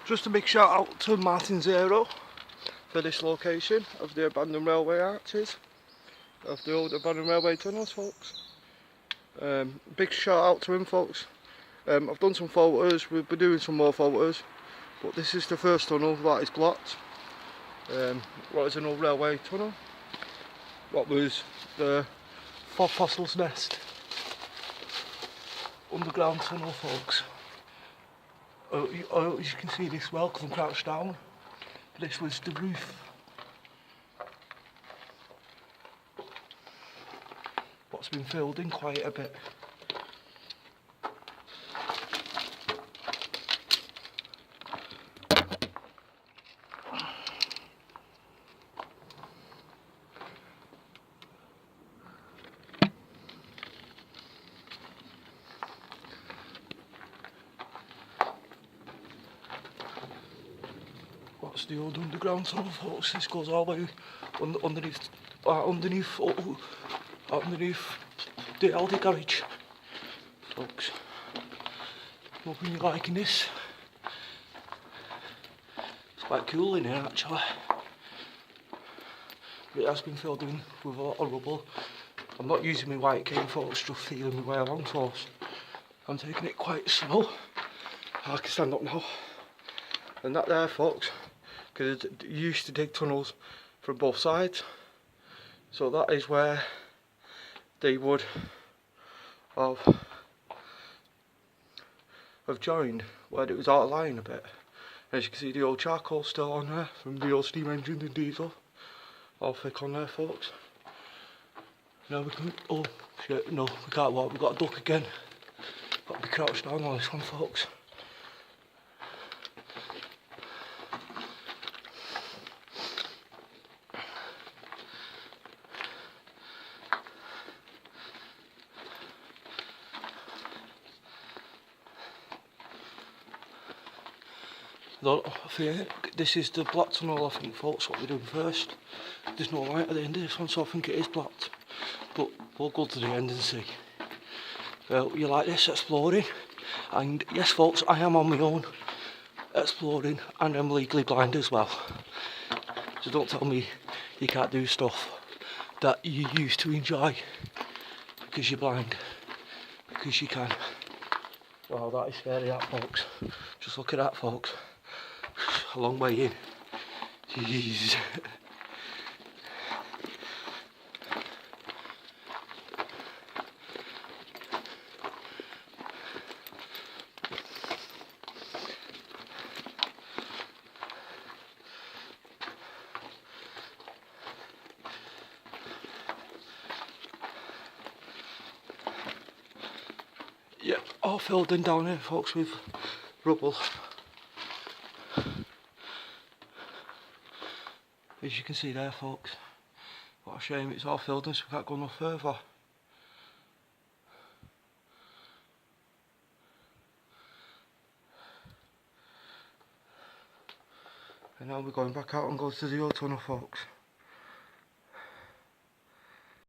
Just a big shout out to Martin Zero for this location of the abandoned railway arches, of the old abandoned railway tunnels, folks. Big shout out to him, folks. I've done some photos, we'll be doing some more photos, but this is the first tunnel that is blocked. What is an old railway tunnel? What was the Fossils Nest underground tunnel, folks. As you can see this well, because I'm crouched down, this was the roof. What's been filled in quite a bit. What's the old underground tunnel, folks? This goes all the way underneath the Aldi garage, folks. Hoping you're liking this. It's quite cool in here, actually. But it has been filled in with a lot of rubble. I'm not using my white cane, folks, just feeling my way along, folks. I'm taking it quite slow. I can stand up now. And that there, folks, because you used to dig tunnels from both sides, so that is where they would have joined, where it was out of line a bit. As you can see, the old charcoal still on there from the old steam engine and diesel, all thick on there, folks. Now we can, oh shit, no, we can't walk, we've got to duck again. Got to be crouched down on this one, folks. I think this is the blocked tunnel, I think, folks, what we're doing first. There's no light at the end of this one, so I think it is blocked. But we'll go to the end and see. Well, you like this, exploring? And yes, folks, I am on my own, exploring, and I'm legally blind as well. So don't tell me you can't do stuff that you used to enjoy because you're blind, because you can. Wow, that is scary, that, folks. Just look at that, folks. A long way in. Jeez. Yeah, all filled in down here, folks, with rubble. As you can see there, folks. What a shame it's all filled in, so we can't go no further. And now we're going back out and go to the old tunnel, folks.